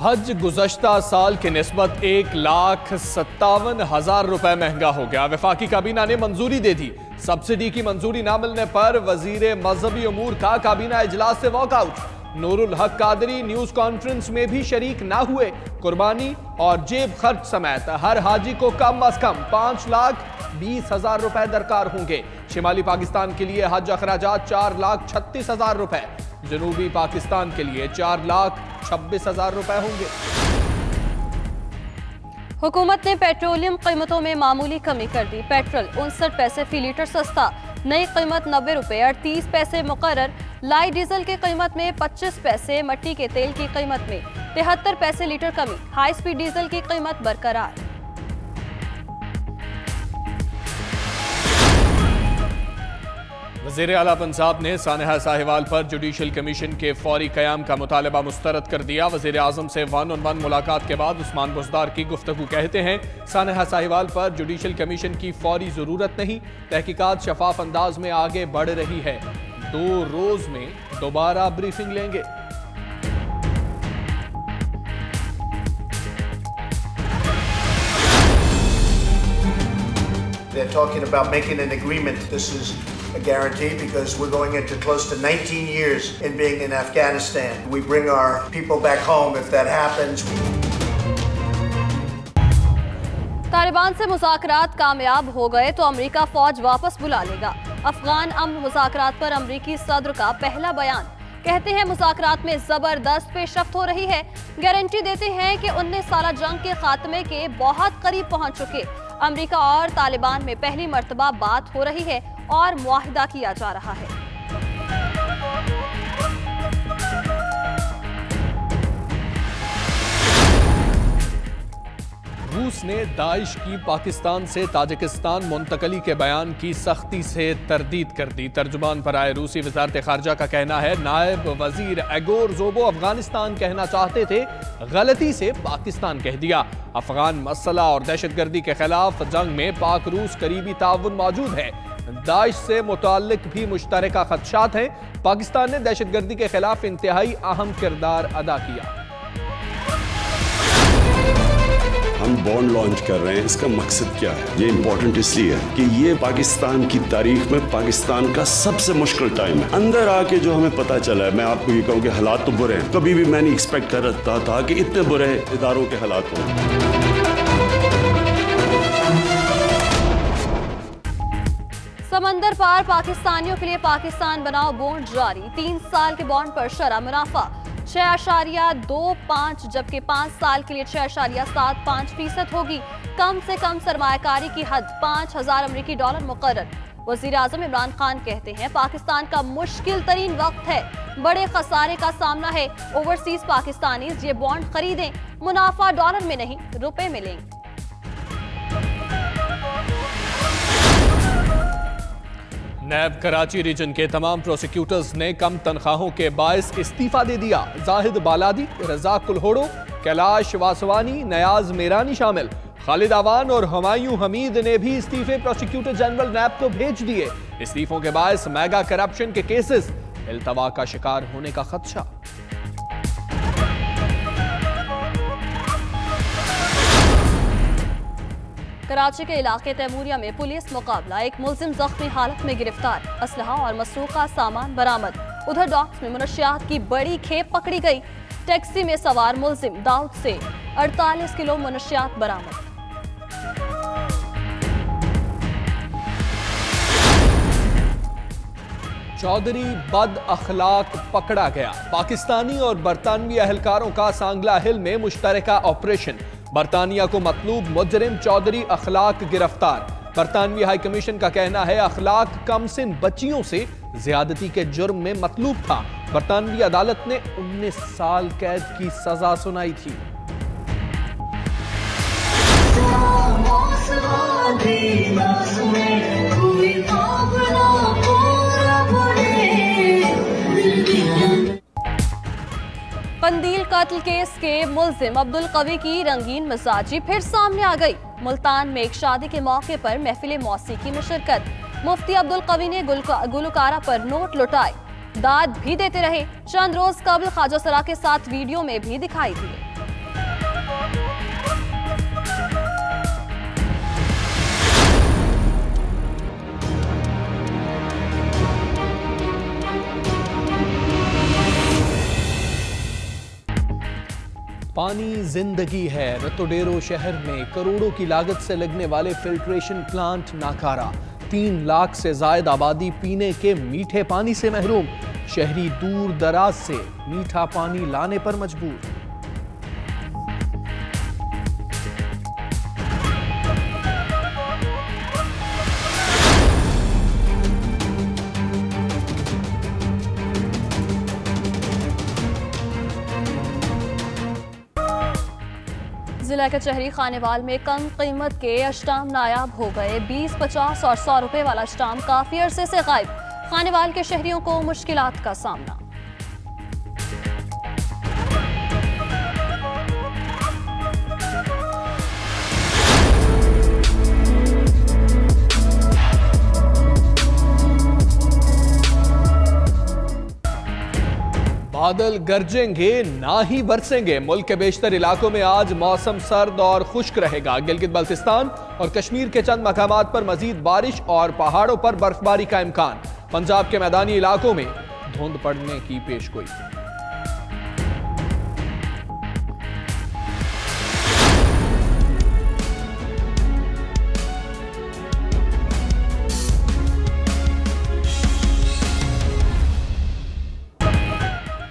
हज गुज़श्ता साल के निस्बत 1,57,000 रुपए महंगा हो गया। वफाकी काबीना ने मंजूरी दे दी। सब्सिडी की मंजूरी न मिलने पर वजीर मजहबी अमूर का काबीना इजलास से वॉकआउट। नूरुल हक कादरी न्यूज कॉन्फ्रेंस में भी शरीक ना हुए। कुर्बानी और जेब खर्च समेत हर हाजी को कम अज कम 5,20,000 रुपए दरकार होंगे। शिमाली पाकिस्तान के लिए हज अखराजात 4,36,000 रुपए, जनूबी पाकिस्तान के लिए 4,26,000 रुपए होंगे। हुकूमत ने पेट्रोलियम कीमतों में मामूली कमी कर दी। पेट्रोल 59 पैसे फी लीटर सस्ता, नई कीमत 90 रुपए 38 पैसे मुकर्रर। लाइट डीजल की कीमत में 25 पैसे, मट्टी के तेल की कीमत में 73 पैसे लीटर कमी। हाई स्पीड डीजल की कीमत बरकरार। वज़ीर आला पंजाब ने सानहा साहिवाल पर जुडिशल कमीशन के फौरी क़याम का मुतालबा मुस्तरद कर दिया। वज़ीर आज़म से 1-on-1 मुलाकात के बाद उस्मान बुज़दार की गुफ्तगू कहते हैं सानहा साहिवाल पर जुडिशल कमीशन की फौरी ज़रूरत नहीं, तहकीकात शफाफ अंदाज में आगे बढ़ रही है। 2 रोज में दोबारा ब्रीफिंग लेंगे। They're talking about making an agreement. This is a guarantee because we're going into close to 19 years in being in Afghanistan. We bring our people back home if that happens. Taliban से मुज़ाकरात कामयाब हो गए तो America फौज वापस बुला लेगा। अफगान अमन मुज़ाकरात पर अमेरिकी सदर का पहला बयान। कहते हैं मुज़ाकरात में जबरदस्त पेशरफ्त हो रही है। गारंटी देते हैं कि 19 साला जंग के खात्मे के बहुत करीब पहुंच चुके। अमेरिका और तालिबान में पहली मर्तबा बात हो रही है और मुआहिदा किया जा रहा है। रूस ने दाइश की पाकिस्तान से ताजिकिस्तान मुंतकली के बयान की सख्ती से तरदीद कर दी। तर्जुमान पर आए रूसी वजारत खारजा का कहना है नायब वजीर एगोर जोबो अफगानिस्तान कहना चाहते थे, गलती से पाकिस्तान कह दिया। अफगान मसला और दहशतगर्दी के खिलाफ जंग में पाक रूस करीबी ताउन मौजूद है। दाइश से मुताल्लिक भी मुश्तरका खदशात हैं। पाकिस्तान ने दहशतगर्दी के खिलाफ इंतहाई अहम किरदार अदा किया। हम बॉन्ड लॉन्च कर रहे हैं, इसका मकसद क्या है? ये इंपॉर्टेंट इसलिए है कि ये पाकिस्तान की तारीख में पाकिस्तान का सबसे मुश्किल टाइम है। अंदर आके जो हमें पता चला है, मैं आपको ये कहूँ कि हालात तो बुरे हैं। कभी भी मैं नहीं एक्सपेक्ट करता था कि इतने बुरे इदारों के हालात हों। समंदर पार पाकिस्तानियों के लिए पाकिस्तान बनाओ बॉन्ड जारी। 3 साल के बॉन्ड पर शरह मुनाफा 6.25, जबकि 5 साल के लिए 6.75% होगी। कम से कम सरमायाकारी की हद $5,000 अमेरिकी मुकर्रर। वजीर आजम इमरान खान कहते हैं पाकिस्तान का मुश्किल तरीन वक्त है, बड़े खसारे का सामना है। ओवरसीज पाकिस्तानीज ये बॉन्ड खरीदें, मुनाफा डॉलर में नहीं रुपए में लेंगे। नैब कराची रीजन के तमाम प्रोसिक्यूटर्स ने कम तनख्वाहों के बायस इस्तीफा दे दिया। जाहिद बालादी, रजा कुल्होड़ो, कैलाश वासवानी, नयाज मेरानी शामिल। खालिद आवान और हुमायूं हमीद ने भी इस्तीफे प्रोसिक्यूटर जनरल नैब को भेज दिए। इस्तीफों के बायस मेगा करप्शन के केसेस, इल्तवा का शिकार होने का खदशा। कराची के इलाके तैमूरिया में पुलिस मुकाबला, एक मुल्जिम जख्मी हालत में गिरफ्तार। असलहा और मसरूका सामान बरामद। उधर डॉक्स में मुनशियात की बड़ी खेप पकड़ी गई। टैक्सी में सवार मुल्जिम दाऊद से 48 किलो मुनशियात बरामद। चौधरी बद अखलाक पकड़ा गया। पाकिस्तानी और बरतानवी अहलकारों का सांगला हिल में मुश्तरका ऑपरेशन। बरतानिया को मतलूब मुजरिम चौधरी अखलाक गिरफ्तार। बरतानवी हाई कमीशन का कहना है अखलाक कमसिन बच्चियों से ज्यादती के जुर्म में मतलूब था। बरतानवी अदालत ने 19 साल कैद की सजा सुनाई थी। कंदील कत्ल केस के मुल्जिम अब्दुल कवी की रंगीन मिजाजी फिर सामने आ गई। मुल्तान में एक शादी के मौके पर महफिल मौसीकी में शिरकत। मुफ्ती अब्दुल कवी ने गुलकारा पर नोट लुटाए, दाद भी देते रहे। चंद रोज कबल ख्वाजा सरा के साथ वीडियो में भी दिखाई दिए। पानी जिंदगी है। रतोडेरो शहर में करोड़ों की लागत से लगने वाले फिल्ट्रेशन प्लांट नाकारा। 3 लाख से ज्यादा आबादी पीने के मीठे पानी से महरूम। शहरी दूर दराज से मीठा पानी लाने पर मजबूर। जिला कचहरी खानेवाल में कम कीमत के अष्टाम नायाब हो गए। 20, 50 और 100 रुपए वाला अष्टाम काफी अरसे से गायब। खानेवाल के शहरियों को मुश्किलात का सामना। बादल गरजेंगे ना ही बरसेंगे। मुल्क के बेशतर इलाकों में आज मौसम सर्द और खुश्क रहेगा। गिलगित बल्तिस्तान और कश्मीर के चंद मकामात पर मजीद बारिश और पहाड़ों पर बर्फबारी का इम्कान। पंजाब के मैदानी इलाकों में धुंध पड़ने की पेशगोई।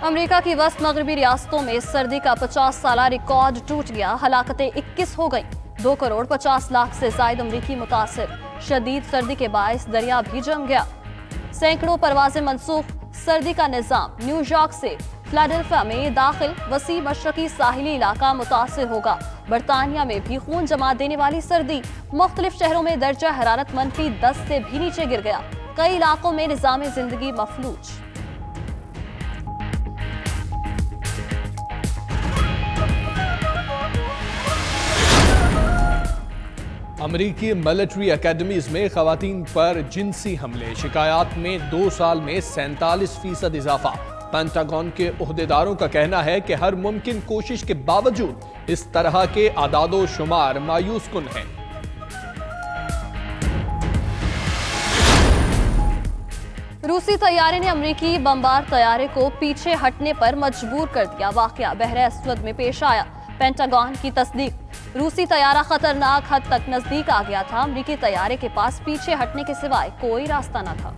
अमेरिका की वस्त मगरबी रियासतों में सर्दी का 50 साला रिकॉर्ड टूट गया। हलाकतें 21 हो गईं। 2 करोड़ 50 लाख से ज्यादा अमरीकी मुतासिर। शदीद सर्दी के बायस दरिया भी जम गया। सैकड़ों परवाजें मनसूख। सर्दी का निजाम। न्यूयॉर्क से फिलाडेल्फिया में दाखिल वसी मशरकी साहिली इलाका मुतासिर होगा। बरतानिया में भी खून जमा देने वाली सर्दी। मुख्तलिफ शहरों में दर्जा हरारत -10 से भी नीचे गिर गया। कई इलाकों में निजाम जिंदगी मफलूज। अमरीकी मिलिट्री अकेडमीज में खवातीन पर जिनसी हमले। शिकायत में 2 साल में 47% इजाफा। पेंटागन के ओहदेदारों का कहना है कि हर मुमकिन कोशिश के बावजूद इस तरह के आदादो शुमार मायूस कुन हैं। रूसी तैयारे ने अमरीकी बमबार तैयारे को पीछे हटने पर मजबूर कर दिया। वाकया बहरे अस्वद में पेश आया। पेंटागन की तस्दीक। रूसी तैयारा खतरनाक हद तक नजदीक आ गया था। अमरीकी तैयारे के पास पीछे हटने के सिवाय कोई रास्ता न था।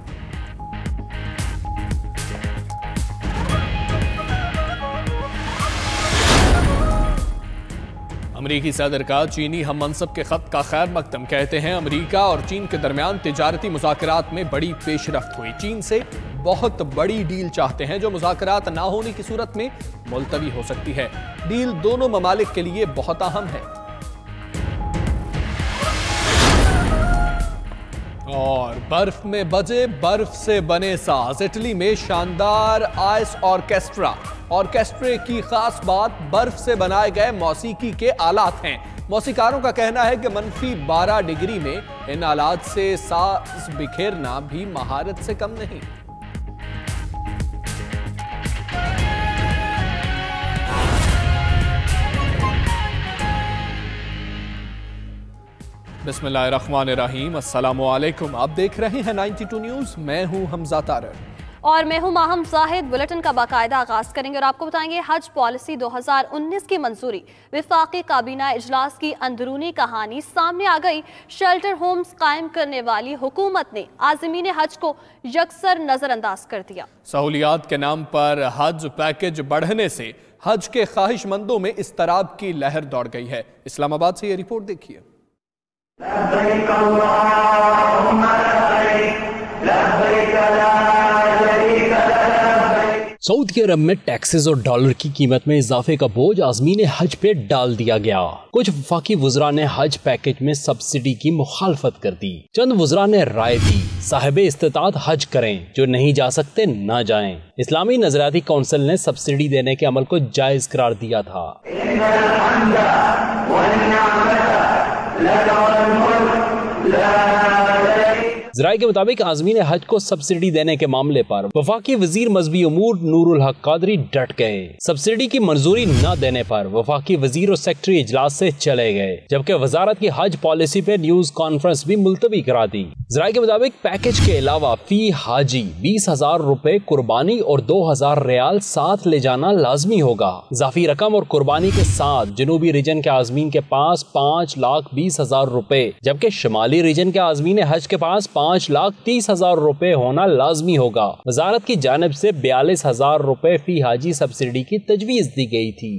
अमरीकी सदर का चीनी हम मनसब के खत का खैर मकदम। कहते हैं अमरीका और चीन के दरमियान तिजारती मुज़ाकरात में बड़ी पेशरफ्त हुई। चीन से बहुत बड़ी डील चाहते हैं जो मुज़ाकरात ना होने की सूरत में मुलतवी हो सकती है। डील दोनों ममालिक के लिए बहुत अहम है। और बर्फ में बजे बर्फ से बने साज। इटली में शानदार आइस ऑर्केस्ट्रा। ऑर्केस्ट्रे की खास बात बर्फ से बनाए गए मौसीकी के आलात हैं। मौसीकारों का कहना है कि -12 डिग्री में इन आलात से साज बिखेरना भी महारत से कम नहीं। बिस्मिल्लाहिर्रहमानिर्रहीम। अस्सलामु अलैकुम। आप देख रहे हैं 92 न्यूज़। मैं हूं हमजा तारर और मैं हूं माहम जाहिद। बुलेटिन का बाकायदा आगाज करेंगे और आपको बताएंगे हज पॉलिसी 2019 की मंजूरी। विफाकी काबीना इजलास की अंदरूनी कहानी सामने आ गई। शेल्टर होम्स कायम करने वाली हुकूमत ने आज़मीन हज को यकसर नजरअंदाज कर दिया। सहूलियात के नाम पर हज पैकेज बढ़ने से हज के ख्वाहिशमंदों में इस्तराब की लहर दौड़ गई है। इस्लामाबाद से ये रिपोर्ट देखिए। सऊदी अरब में टैक्सेस और डॉलर की कीमत में इजाफे का बोझ आज़मीन हज पे डाल दिया गया। कुछ वफाकी वुज़रा ने हज पैकेज में सब्सिडी की मुखालफत कर दी। चंद वुज़रा ने राय दी साहिबे इस्तिताअत हज करें, जो नहीं जा सकते न जाएं। इस्लामी नजरियाती काउंसिल ने सब्सिडी देने के अमल को जायज करार दिया था। जराये के मुताबिक आज़मीन हज को सब्सिडी देने के मामले पर वफाकी वजीर मजहबी उमूर नूरुल हक कादरी डट गए। सब्सिडी की मंजूरी न देने पर वफाकी वजीर और सेक्रेटरी इजलास से चले गए, जबकि वजारत की हज पॉलिसी पे न्यूज कॉन्फ्रेंस भी मुलतवी करा दी। जराये के मुताबिक पैकेज के अलावा फी हाजी 20,000 रुपए कुर्बानी और 2,000 रियाल साथ ले जाना लाजमी होगा। इजाफी रकम और कुर्बानी के साथ जनूबी रीजन के आज़मीन के पास 5,20,000 रुपए, जबकि शुमाली रीजन के आज़मीन हज के पास 5,30,000 रुपए होना लाजमी होगा। वजारत की जानिब से 42,000 रुपए फी हाजी सब्सिडी की तजवीज दी गई थी।